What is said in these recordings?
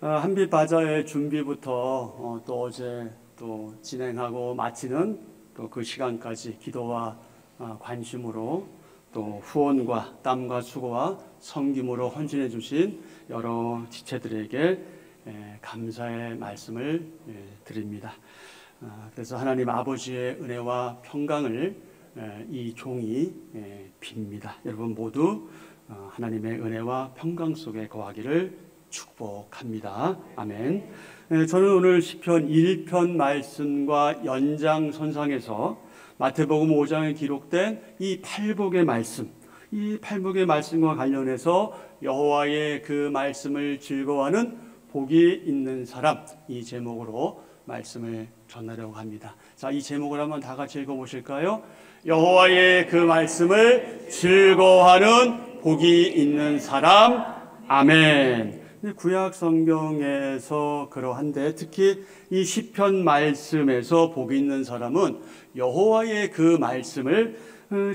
한빛 바자회 준비부터 또 어제 또 진행하고 마치는 또 그 시간까지 기도와 관심으로 또 후원과 땀과 수고와 섬김으로 헌신해 주신 여러 지체들에게 감사의 말씀을 드립니다. 그래서 하나님 아버지의 은혜와 평강을 이 종이 빕니다. 여러분 모두 하나님의 은혜와 평강 속에 거하기를 축복합니다. 아멘. 저는 오늘 시편 1편 말씀과 연장선상에서 마태복음 5장에 기록된 이 팔복의 말씀, 이 팔복의 말씀과 관련해서 여호와의 그 말씀을 즐거워하는 복이 있는 사람, 이 제목으로 말씀을 전하려고 합니다. 자, 이 제목을 한번 다 같이 읽어보실까요? 여호와의 그 말씀을 즐거워하는 복이 있는 사람. 아멘. 구약 성경에서 그러한데 특히 이 시편 말씀에서 복이 있는 사람은 여호와의 그 말씀을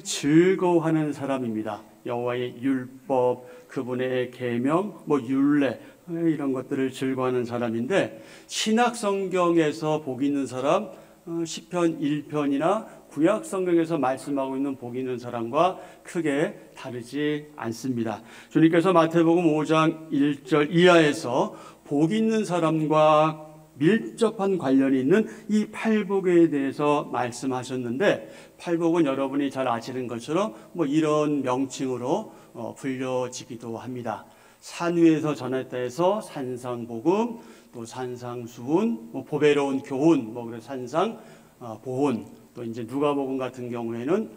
즐거워하는 사람입니다. 여호와의 율법, 그분의 계명, 율례 이런 것들을 즐거워하는 사람인데, 신약 성경에서 복이 있는 사람, 시편 1편이나 구약 성경에서 말씀하고 있는 복이 있는 사람과 크게 다르지 않습니다. 주님께서 마태복음 5장 1절 이하에서 복이 있는 사람과 밀접한 관련이 있는 이 팔복에 대해서 말씀하셨는데, 팔복은 여러분이 잘 아시는 것처럼 이런 명칭으로 불려지기도 합니다. 산 위에서 전했다 해서 산상복음, 또 산상수훈, 보배로운 교훈, 그래서 산상보훈, 또 이제 누가복음 같은 경우에는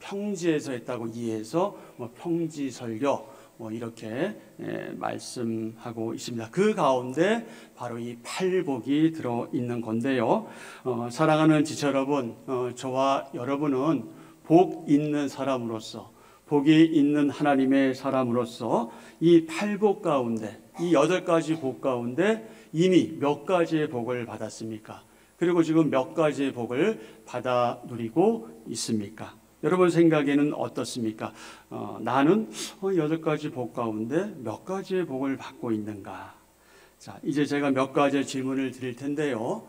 평지에서 했다고 이해해서 평지설교 이렇게 말씀하고 있습니다. 그 가운데 바로 이 팔복이 들어 있는 건데요. 사랑하는 지체 여러분, 저와 여러분은 복 있는 사람으로서, 복이 있는 하나님의 사람으로서 이 팔복 가운데, 이 8가지 복 가운데 이미 몇 가지의 복을 받았습니까? 그리고 지금 몇 가지의 복을 받아 누리고 있습니까? 여러분 생각에는 어떻습니까? 나는 8가지 복 가운데 몇 가지의 복을 받고 있는가? 자, 이제 제가 몇 가지의 질문을 드릴 텐데요.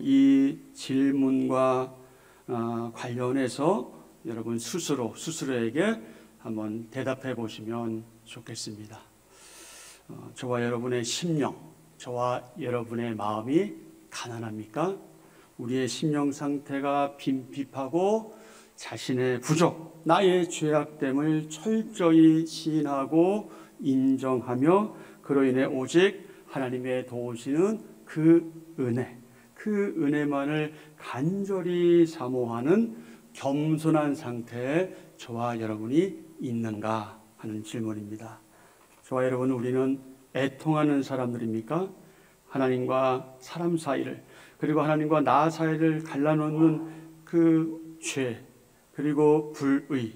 이 질문과 관련해서 여러분 스스로에게 한번 대답해 보시면 좋겠습니다. 저와 여러분의 심령, 저와 여러분의 마음이 가난합니까? 우리의 심령 상태가 빈핍하고 자신의 부족, 나의 죄악됨을 철저히 시인하고 인정하며 그로 인해 오직 하나님의 도우시는 그 은혜만을 간절히 사모하는 겸손한 상태에 저와 여러분이 있는가 하는 질문입니다. 저와 여러분, 우리는 애통하는 사람들입니까? 하나님과 사람 사이를, 그리고 하나님과 나 사이를 갈라놓는 그 죄, 그리고 불의,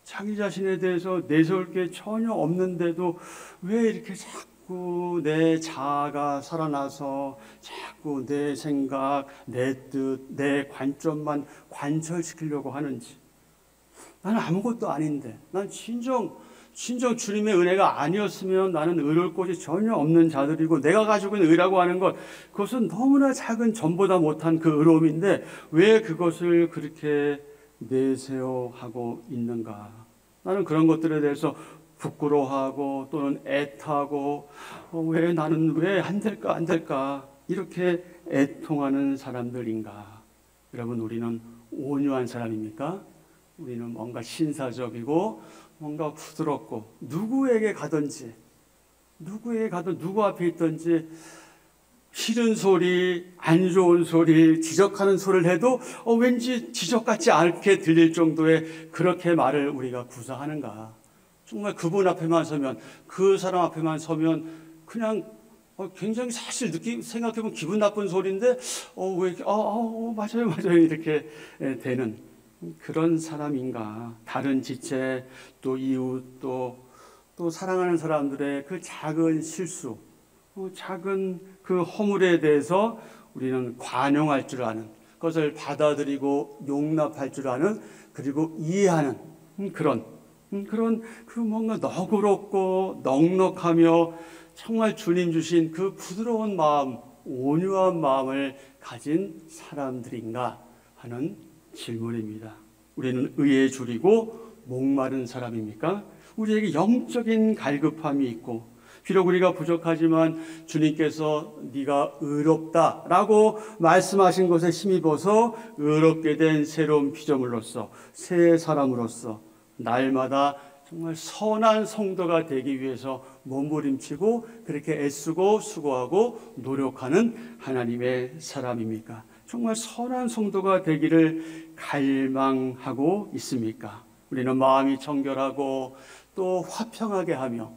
자기 자신에 대해서 내세울 게 전혀 없는데도 왜 이렇게 자꾸 내 자아가 살아나서 자꾸 내 생각, 내 뜻, 내 관점만 관철시키려고 하는지. 나는 아무것도 아닌데, 난 진정 주님의 은혜가 아니었으면 나는 의로울 곳이 전혀 없는 자들이고, 내가 가지고 있는 의라고 하는 것, 그것은 너무나 작은 전보다 못한 그 의로움인데 왜 그것을 그렇게 내세워하고 있는가? 나는 그런 것들에 대해서 부끄러워하고 또는 애타고 왜 나는 왜 안 될까 이렇게 애통하는 사람들인가? 여러분, 우리는 온유한 사람입니까? 우리는 뭔가 신사적이고 뭔가 부드럽고, 누구에게 가든지 누구 앞에 있든지 싫은 소리, 안 좋은 소리, 지적하는 소리를 해도 왠지 지적 같지 않게 들릴 정도의 그렇게 말을 우리가 구사하는가? 정말 그분 앞에만 서면, 그 사람 앞에만 서면 그냥 굉장히 사실 생각해보면 기분 나쁜 소리인데 왜 이렇게 맞아요 이렇게 되는 그런 사람인가? 다른 지체, 또 이웃, 또 사랑하는 사람들의 그 작은 실수, 작은 그 허물에 대해서 우리는 관용할 줄 아는, 그것을 받아들이고 용납할 줄 아는, 그리고 이해하는 그런 그 뭔가 너그럽고 넉넉하며 정말 주님 주신 그 부드러운 마음, 온유한 마음을 가진 사람들인가 하는 질문입니다. 우리는 의에 줄이고 목마른 사람입니까? 우리에게 영적인 갈급함이 있고, 비록 우리가 부족하지만 주님께서 네가 의롭다라고 말씀하신 것에 힘입어서 의롭게 된 새로운 피조물로서, 새 사람으로서 날마다 정말 선한 성도가 되기 위해서 몸부림치고 그렇게 애쓰고 수고하고 노력하는 하나님의 사람입니까? 정말 선한 성도가 되기를 갈망하고 있습니까? 우리는 마음이 정결하고 또 화평하게 하며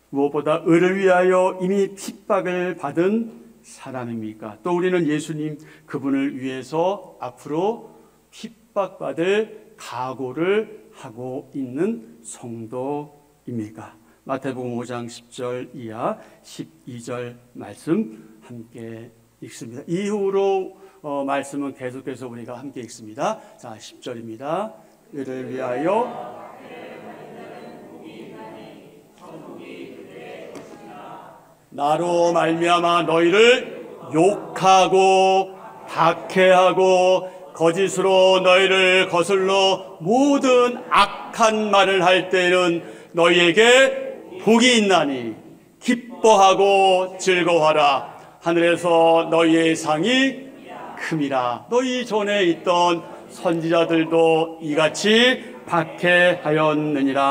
무엇보다 의를 위하여 이미 핍박을 받은 사람입니까? 또 우리는 예수님 그분을 위해서 앞으로 핍박받을 각오를 하고 있는 성도입니까? 마태복음 5장 10절 이하 12절 말씀 함께 읽습니다. 이후로 말씀은 계속해서 우리가 함께 읽습니다. 자, 10절입니다. 이를 위하여 나로 말미암아 너희를 욕하고 박해하고 거짓으로 너희를 거슬러 모든 악한 말을 할 때에는 너희에게 복이 있나니 기뻐하고 즐거워하라. 하늘에서 너희의 상이 큼이라. 너희 전에 있던 선지자들도 이같이 박해하였느니라.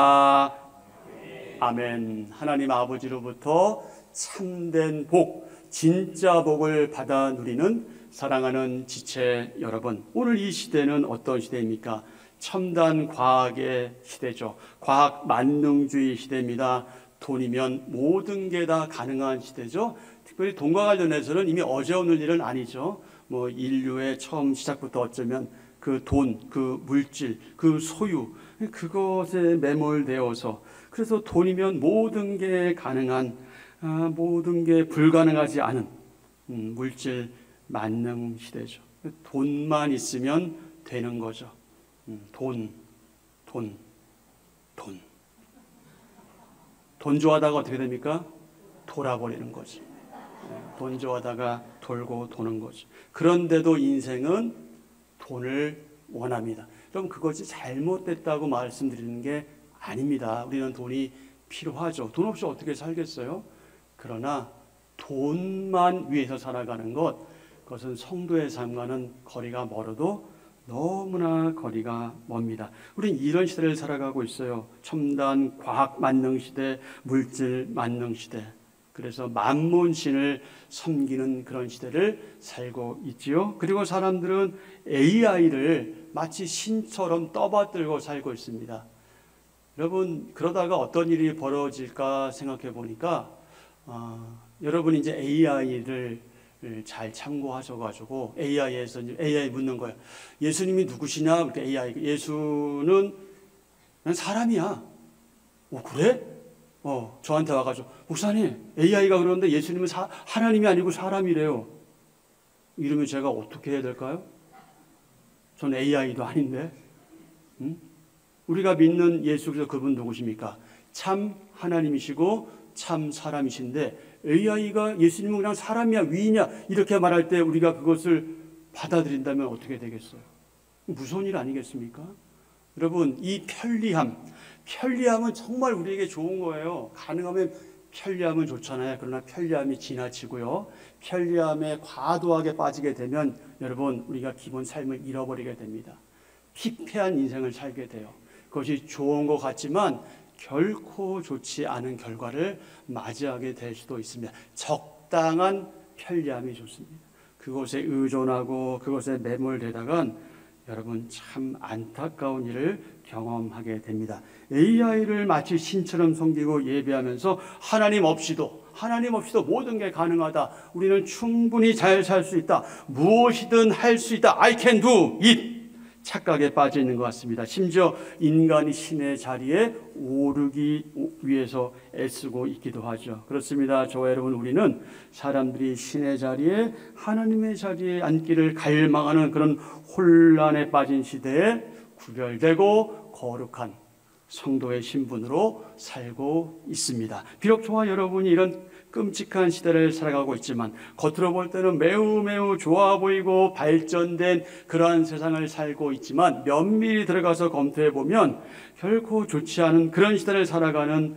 아멘. 하나님 아버지로부터 참된 복, 진짜 복을 받아 누리는 사랑하는 지체 여러분, 오늘 이 시대는 어떤 시대입니까? 첨단 과학의 시대죠. 과학 만능주의 시대입니다. 돈이면 모든 게 다 가능한 시대죠. 특별히 돈과 관련해서는 이미 어제 오늘 일은 아니죠. 뭐 인류의 처음 시작부터 어쩌면 그 돈, 그 물질, 그 소유, 그것에 매몰되어서, 그래서 돈이면 모든 게 가능한, 모든 게 불가능하지 않은 물질 만능 시대죠. 돈만 있으면 되는 거죠. 돈 좋아하다가 어떻게 됩니까? 돌아버리는 거지. 돈 좋아하다가 돌고 도는 거지. 그런데도 인생은 돈을 원합니다. 그럼 그것이 잘못됐다고 말씀드리는 게 아닙니다. 우리는 돈이 필요하죠. 돈 없이 어떻게 살겠어요? 그러나 돈만 위해서 살아가는 그것은 성도의 삶과는 거리가 멀어도 너무나 거리가 멉니다. 우리는 이런 시대를 살아가고 있어요. 첨단 과학 만능 시대, 물질 만능 시대. 그래서 만문신을 섬기는 그런 시대를 살고 있지요. 그리고 사람들은 AI를 마치 신처럼 떠받들고 살고 있습니다. 여러분, 그러다가 어떤 일이 벌어질까 생각해 보니까 여러분이 이제 AI를 잘 참고하셔가지고 AI에서 AI 묻는 거예요. 예수님이 누구시냐? 그러니까 AI, 예수는 난 사람이야. 그래? 저한테 와가지고 목사님, AI가 그러는데 예수님은 하나님이 아니고 사람이래요. 이러면 제가 어떻게 해야 될까요? 전 AI도 아닌데. 우리가 믿는 예수께서 그분 누구십니까? 참 하나님이시고 참 사람이신데 AI가 예수님은 그냥 사람이야, 위이냐 이렇게 말할 때 우리가 그것을 받아들인다면 어떻게 되겠어요? 무서운 일 아니겠습니까? 여러분, 이 편리함은 정말 우리에게 좋은 거예요. 가능하면 편리함은 좋잖아요. 그러나 편리함이 지나치고요, 편리함에 과도하게 빠지게 되면 여러분, 우리가 기본 삶을 잃어버리게 됩니다. 피폐한 인생을 살게 돼요. 그것이 좋은 것 같지만 결코 좋지 않은 결과를 맞이하게 될 수도 있습니다. 적당한 편리함이 좋습니다. 그것에 의존하고 그것에 매몰되다간 여러분 참 안타까운 일을 경험하게 됩니다. AI를 마치 신처럼 섬기고 예배하면서 하나님 없이도 모든 게 가능하다. 우리는 충분히 잘 살 수 있다. 무엇이든 할 수 있다. I can do it. 착각에 빠져 있는 것 같습니다. 심지어 인간이 신의 자리에 오르기 위해서 애쓰고 있기도 하죠. 그렇습니다. 저와 여러분, 우리는 사람들이 신의 자리에, 하나님의 자리에 앉기를 갈망하는 그런 혼란에 빠진 시대에 구별되고 거룩한 성도의 신분으로 살고 있습니다. 비록 저와 여러분이 이런 끔찍한 시대를 살아가고 있지만 겉으로 볼 때는 매우 좋아 보이고 발전된 그러한 세상을 살고 있지만 면밀히 들어가서 검토해 보면 결코 좋지 않은 그런 시대를 살아가는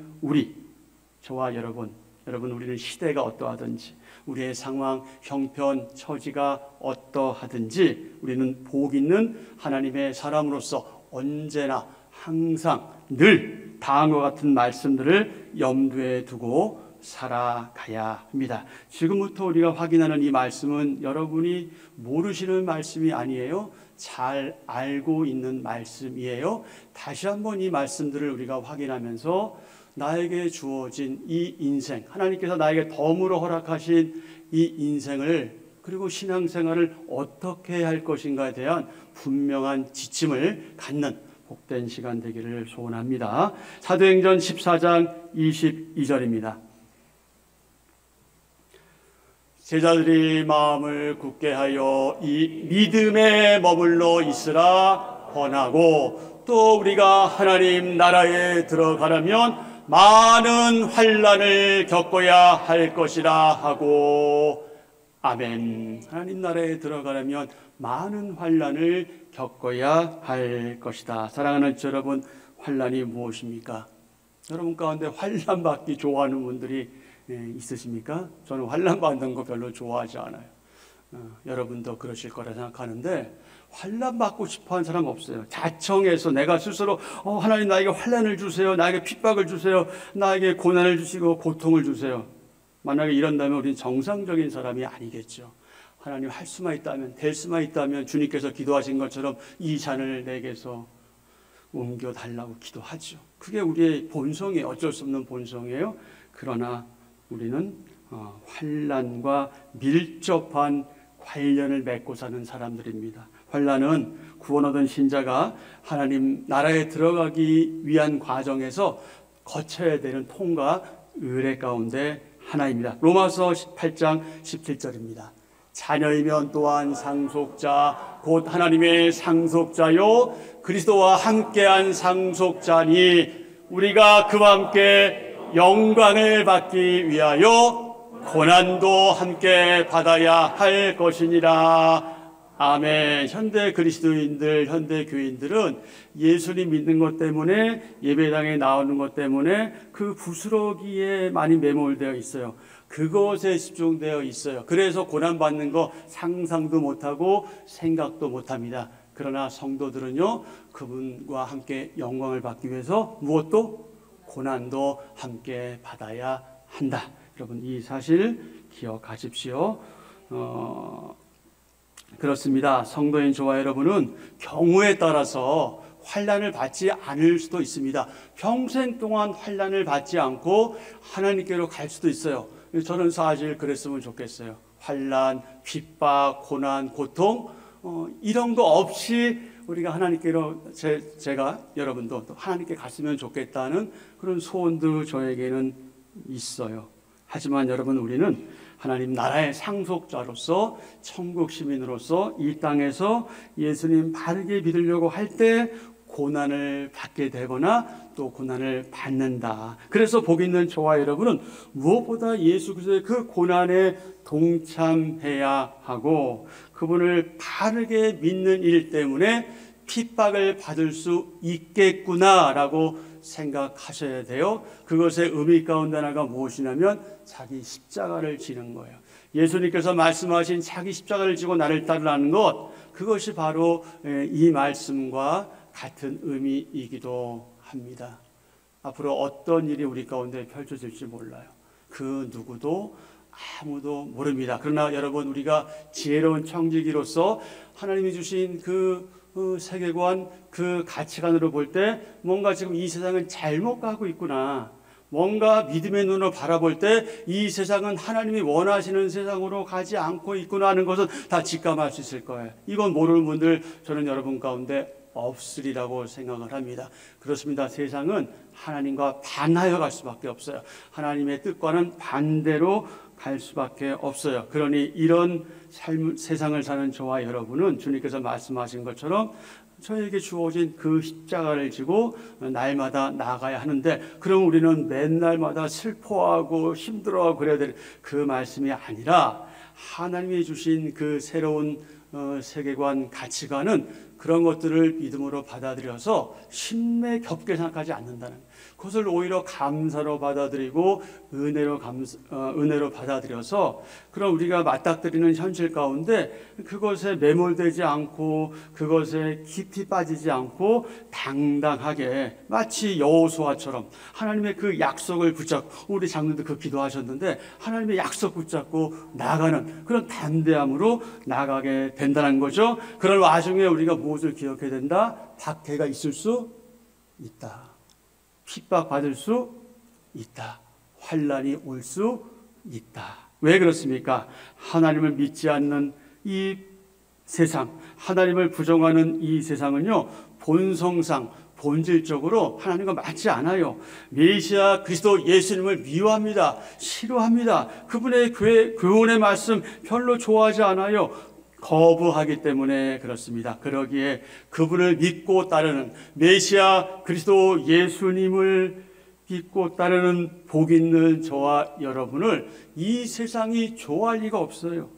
저와 여러분 우리는 시대가 어떠하든지 우리의 상황, 형편, 처지가 어떠하든지 우리는 복 있는 하나님의 사람으로서 언제나 항상 늘 다음과 같은 말씀들을 염두에 두고 살아가야 합니다. 지금부터 우리가 확인하는 이 말씀은 여러분이 모르시는 말씀이 아니에요. 잘 알고 있는 말씀이에요. 다시 한번 이 말씀들을 우리가 확인하면서 나에게 주어진 이 인생, 하나님께서 나에게 덤으로 허락하신 이 인생을 그리고 신앙생활을 어떻게 해야 할 것인가에 대한 분명한 지침을 갖는 복된 시간 되기를 소원합니다. 사도행전 14장 22절입니다. 제자들이 마음을 굳게 하여 이 믿음에 머물러 있으라 권하고 또 우리가 하나님 나라에 들어가려면 많은 환난을 겪어야 할 것이라 하고 아멘. 하나님 나라에 들어가려면 많은 환난을 겪어야 할 것이다. 사랑하는 여러분, 환난이 무엇입니까? 여러분 가운데 환난 받기 좋아하는 분들이 있으십니까? 저는 환난 받는 거 별로 좋아하지 않아요. 여러분도 그러실 거라 생각하는데 환난 받고 싶어하는 사람 없어요. 자청해서 내가 스스로 하나님 나에게 환난을 주세요, 나에게 핍박을 주세요, 나에게 고난을 주시고 고통을 주세요. 만약에 이런다면 우리는 정상적인 사람이 아니겠죠. 하나님 할 수만 있다면, 될 수만 있다면 주님께서 기도하신 것처럼 이 잔을 내게서 옮겨달라고 기도하죠. 그게 우리의 본성이에요. 어쩔 수 없는 본성이에요. 그러나 우리는 환난과 밀접한 관련을 맺고 사는 사람들입니다. 환난은 구원 얻은 신자가 하나님 나라에 들어가기 위한 과정에서 거쳐야 되는 통과 의례 가운데 하나입니다. 로마서 18장 17절입니다. 자녀이면 또한 상속자 곧 하나님의 상속자요 그리스도와 함께한 상속자니 우리가 그와 함께 영광을 받기 위하여 고난도 함께 받아야 할 것이니라. 아멘. 현대 그리스도인들, 현대 교인들은 예수님 믿는 것 때문에, 예배당에 나오는 것 때문에 그 부스러기에 많이 매몰되어 있어요. 그것에 집중되어 있어요. 그래서 고난받는 거 상상도 못하고 생각도 못합니다. 그러나 성도들은요, 그분과 함께 영광을 받기 위해서 무엇도? 고난도 함께 받아야 한다. 여러분 이 사실 기억하십시오. 그렇습니다. 성도인 저와 여러분은 경우에 따라서 환난을 받지 않을 수도 있습니다. 평생 동안 환난을 받지 않고 하나님께로 갈 수도 있어요. 저는 사실 그랬으면 좋겠어요. 환난, 핍박, 고난, 고통 이런 거 없이 우리가 하나님께로 제가 여러분도 또 하나님께 갔으면 좋겠다는 그런 소원도 저에게는 있어요. 하지만 여러분 우리는 하나님 나라의 상속자로서 천국 시민으로서 이 땅에서 예수님 바르게 믿으려고 할 때 고난을 받게 되거나 또 고난을 받는다. 그래서 복 있는 저와 여러분은 무엇보다 예수 그리스도의 그 고난에 동참해야 하고 그분을 바르게 믿는 일 때문에 핍박을 받을 수 있겠구나라고 생각하셔야 돼요. 그것의 의미 가운데 하나가 무엇이냐면 자기 십자가를 지는 거예요. 예수님께서 말씀하신 자기 십자가를 지고 나를 따르라는 것, 그것이 바로 이 말씀과 같은 의미이기도 합니다. 앞으로 어떤 일이 우리 가운데 펼쳐질지 몰라요. 그 누구도 아무도 모릅니다. 그러나 여러분 우리가 지혜로운 청지기로서 하나님이 주신 그 세계관, 그 가치관으로 볼 때 뭔가 지금 이 세상은 잘못 가고 있구나. 뭔가 믿음의 눈으로 바라볼 때 이 세상은 하나님이 원하시는 세상으로 가지 않고 있구나 하는 것은 다 직감할 수 있을 거예요. 이건 모르는 분들 저는 여러분 가운데 없으리라고 생각을 합니다. 그렇습니다. 세상은 하나님과 반하여 갈 수밖에 없어요. 하나님의 뜻과는 반대로 갈 수밖에 없어요. 그러니 이런 세상을 사는 저와 여러분은 주님께서 말씀하신 것처럼 저에게 주어진 그 십자가를 지고 날마다 나아가야 하는데, 그럼 우리는 맨날마다 슬퍼하고 힘들어하고 그래야 될 그 말씀이 아니라, 하나님이 주신 그 새로운 세계관, 가치관은 그런 것들을 믿음으로 받아들여서 신매 겹게 생각하지 않는다는, 그것을 오히려 감사로 받아들이고 은혜로 받아들여서, 그런 우리가 맞닥뜨리는 현실 가운데 그것에 매몰되지 않고 그것에 깊이 빠지지 않고 당당하게, 마치 여호수아처럼 하나님의 그 약속을 붙잡고, 우리 장로도 그 기도하셨는데 하나님의 약속 붙잡고 나가는 그런 담대함으로 나가게 된다는 거죠. 그런 와중에 우리가 무엇을 기억해야 된다? 박해가 있을 수 있다. 핍박받을 수 있다. 환난이 올 수 있다. 왜 그렇습니까? 하나님을 믿지 않는 이 세상, 하나님을 부정하는 이 세상은요, 본성상 본질적으로 하나님과 맞지 않아요. 메시아 그리스도 예수님을 미워합니다. 싫어합니다. 그분의 교훈의 말씀 별로 좋아하지 않아요. 거부하기 때문에 그렇습니다. 그러기에 그분을 믿고 따르는, 메시아 그리스도 예수님을 믿고 따르는 복 있는 저와 여러분을 이 세상이 좋아할 리가 없어요.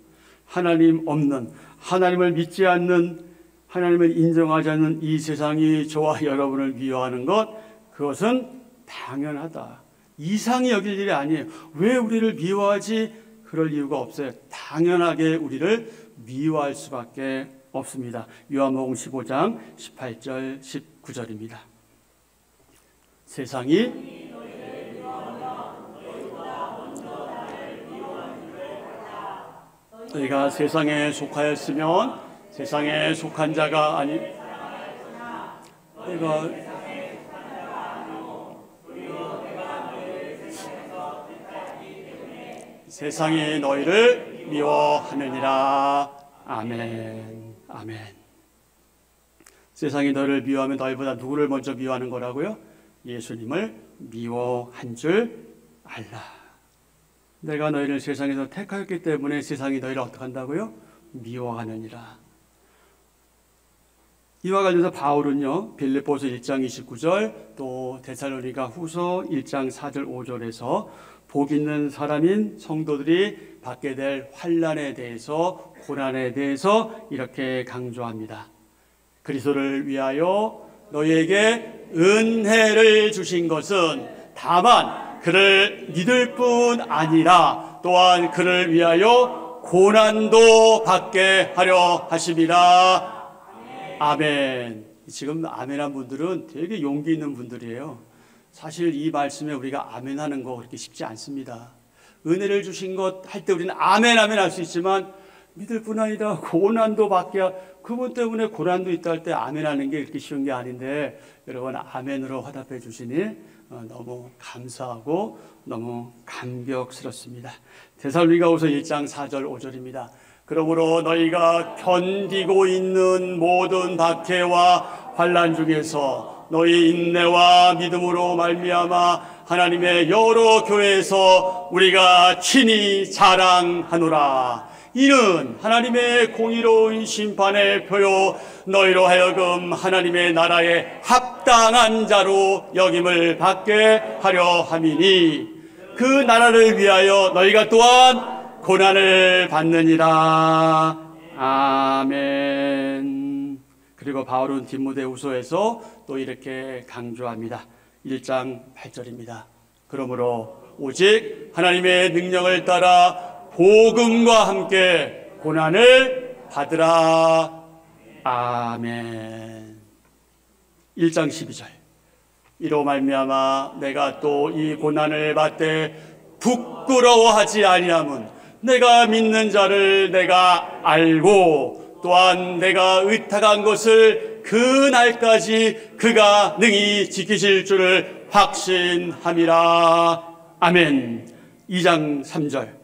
하나님 없는, 하나님을 믿지 않는, 하나님을 인정하지 않는 이 세상이 저와 여러분을 미워하는 것, 그것은 당연하다. 이상히 여길 일이 아니에요. 왜 우리를 미워하지? 그럴 이유가 없어요. 당연하게 우리를 미워할 수밖에 없습니다. 요한복음 15장 18절 19절입니다. 세상이 너희가 세상에 속하였으면 세상에 속한 자가 아니, 너희가 세상이 너희를 미워하느니라. 아멘. 아멘. 세상이 너희를 미워하면 너희보다 누구를 먼저 미워하는 거라고요? 예수님을 미워한 줄 알라. 내가 너희를 세상에서 택하였기 때문에 세상이 너희를 어떻게 한다고요? 미워하느니라. 이와 관련해서 바울은요, 빌립보서 1장 29절, 또 데살로니가 후서 1장 4절 5절에서 복 있는 사람인 성도들이 받게 될 환난에 대해서, 고난에 대해서 이렇게 강조합니다. 그리스도를 위하여 너희에게 은혜를 주신 것은 다만 그를 믿을 뿐 아니라 또한 그를 위하여 고난도 받게 하려 하심이라. 아멘. 지금 아멘한 분들은 되게 용기 있는 분들이에요. 사실 이 말씀에 우리가 아멘하는 거 그렇게 쉽지 않습니다. 은혜를 주신 것 할 때 우리는 아멘 아멘 할 수 있지만, 믿을 뿐 아니라 고난도 받게, 그분 때문에 고난도 있다 할 때 아멘하는 게 이렇게 쉬운 게 아닌데, 여러분 아멘으로 화답해 주시니 너무 감사하고 너무 감격스럽습니다. 데살로니가후서 1장 4절 5절입니다. 그러므로 너희가 견디고 있는 모든 박해와 환난 중에서 너희 인내와 믿음으로 말미암아 하나님의 여러 교회에서 우리가 친히 자랑하노라. 이는 하나님의 공의로운 심판의 표요 너희로 하여금 하나님의 나라에 합당한 자로 여김을 받게 하려 함이니 그 나라를 위하여 너희가 또한 고난을 받느니라. 아멘. 그리고 바울은 디모데후서에서 또 이렇게 강조합니다. 1장 8절입니다. 그러므로 오직 하나님의 능력을 따라 복음과 함께 고난을 받으라. 아멘. 1장 12절. 이로 말미암아 내가 또 이 고난을 받되 부끄러워하지 아니함은 내가 믿는 자를 내가 알고 또한 내가 의탁한 것을 그 날까지 그가 능히 지키실 줄을 확신함이라. 아멘. 2장 3절.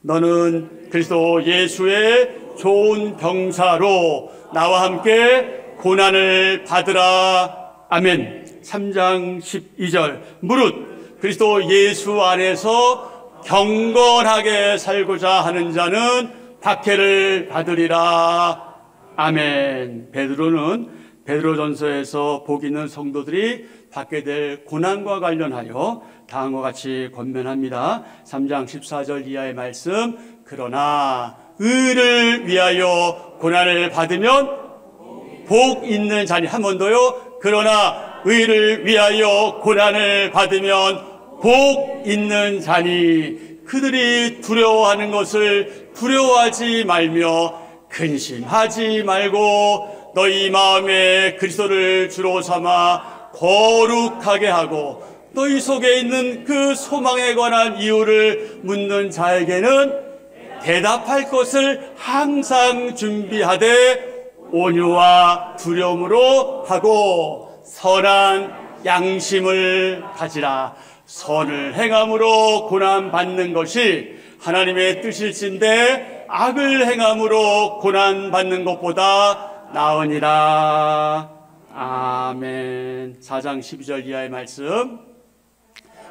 너는 그리스도 예수의 좋은 병사로 나와 함께 고난을 받으라. 아멘. 3장 12절. 무릇 그리스도 예수 안에서 경건하게 살고자 하는 자는 박해를 받으리라. 아멘. 베드로는 베드로전서에서 복 있는 성도들이 받게 될 고난과 관련하여 다음과 같이 권면합니다. 3장 14절 이하의 말씀. 그러나 의를 위하여 고난을 받으면 복 있는 자니. 한 번 더요. 그러나 의를 위하여 고난을 받으면 복 있는 자니. 그들이 두려워하는 것을 두려워하지 말며 근심하지 말고 너희 마음에 그리스도를 주로 삼아 거룩하게 하고 너희 속에 있는 그 소망에 관한 이유를 묻는 자에게는 대답할 것을 항상 준비하되 온유와 두려움으로 하고 선한 양심을 가지라. 선을 행함으로 고난받는 것이 하나님의 뜻일진데 악을 행함으로 고난받는 것보다 나으니라. 아멘. 4장 12절 이하의 말씀.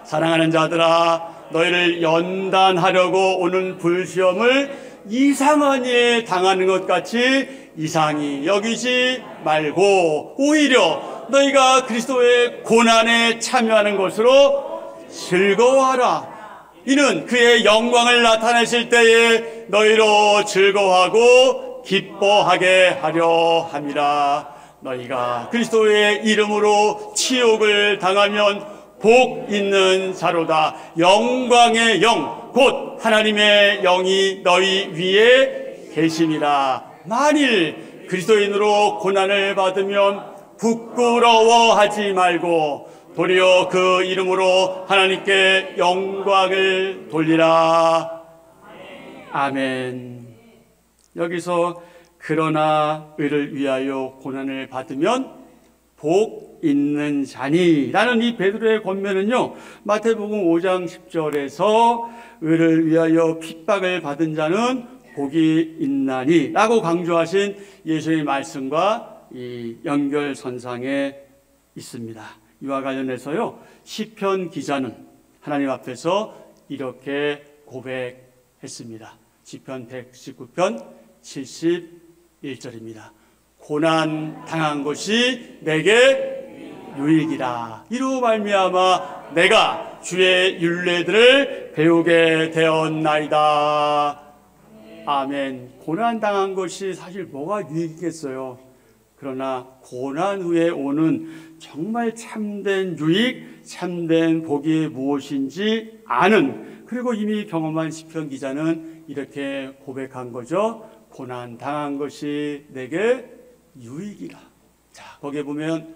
사랑하는 자들아, 너희를 연단하려고 오는 불시험을 이상한 일 당하는 것 같이 이상히 여기지 말고 오히려 너희가 그리스도의 고난에 참여하는 것으로 즐거워하라. 이는 그의 영광을 나타내실 때에 너희로 즐거워하고 기뻐하게 하려 함이라. 너희가 그리스도의 이름으로 치욕을 당하면 복 있는 자로다. 영광의 영 곧 하나님의 영이 너희 위에 계심이라. 만일 그리스도인으로 고난을 받으면 부끄러워하지 말고 도리어 그 이름으로 하나님께 영광을 돌리라. 아멘. 여기서 그러나 의를 위하여 고난을 받으면 복 있는 자니 라는 이 베드로의 권면은요, 마태복음 5장 10절에서 의를 위하여 핍박을 받은 자는 복이 있나니 라고 강조하신 예수의 말씀과 이 연결선상에 있습니다. 이와 관련해서요, 시편 기자는 하나님 앞에서 이렇게 고백했습니다. 시편 119편 71절입니다. 고난 당한 것이 내게 유익이라. 이로 말미암아 내가 주의 율례들을 배우게 되었나이다. 아멘. 고난 당한 것이 사실 뭐가 유익이겠어요. 그러나 고난 후에 오는 정말 참된 유익, 참된 복이 무엇인지 아는, 그리고 이미 경험한 시편 기자는 이렇게 고백한 거죠. 고난 당한 것이 내게 유익이라. 자, 거기에 보면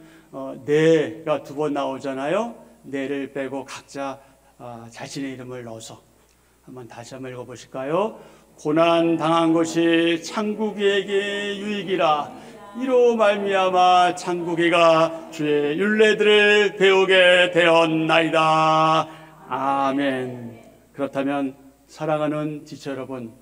내가 두 번 나오잖아요. 내를 빼고 각자 자신의 이름을 넣어서 한번 다시 한번 읽어보실까요? 고난 당한 것이 창국이에게 유익이라. 이로 말미암아 창국이가 주의 율례들을 배우게 되었나이다. 아멘. 그렇다면 사랑하는 지체 여러분,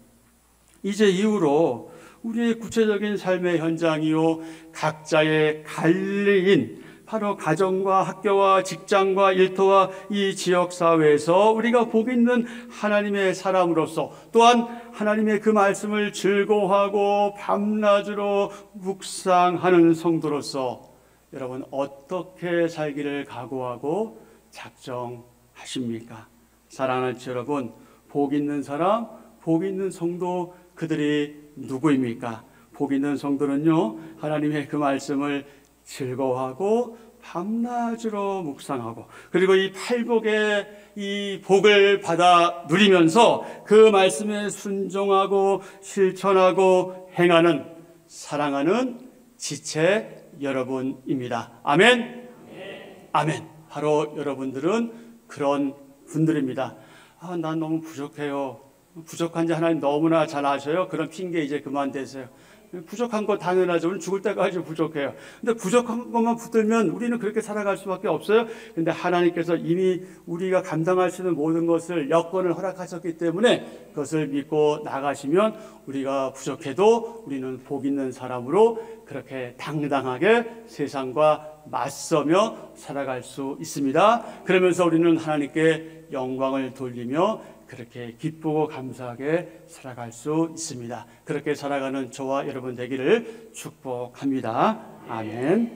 이제 이후로 우리의 구체적인 삶의 현장이요, 각자의 관리인 바로 가정과 학교와 직장과 일터와 이 지역사회에서 우리가 복 있는 하나님의 사람으로서, 또한 하나님의 그 말씀을 즐거워하고 밤낮으로 묵상하는 성도로서 여러분 어떻게 살기를 각오하고 작정하십니까? 사랑하는 여러분, 복 있는 사람, 복 있는 성도, 그들이 누구입니까? 복 있는 성도는요, 하나님의 그 말씀을 즐거워하고 밤낮으로 묵상하고, 그리고 이 팔복의 이 복을 받아 누리면서 그 말씀에 순종하고 실천하고 행하는, 사랑하는 지체 여러분입니다. 아멘. 아멘. 바로 여러분들은 그런 분들입니다. 난 너무 부족해요. 부족한지 하나님 너무나 잘 아셔요. 그런 핑계 이제 그만 대세요. 부족한 거 당연하죠. 우리는 죽을 때까지 부족해요. 근데 부족한 것만 붙들면 우리는 그렇게 살아갈 수밖에 없어요. 근데 하나님께서 이미 우리가 감당할 수 있는 모든 것을, 여건을 허락하셨기 때문에 그것을 믿고 나가시면 우리가 부족해도 우리는 복 있는 사람으로 그렇게 당당하게 세상과 맞서며 살아갈 수 있습니다. 그러면서 우리는 하나님께 영광을 돌리며 그렇게 기쁘고 감사하게 살아갈 수 있습니다. 그렇게 살아가는 저와 여러분 되기를 축복합니다. 아멘.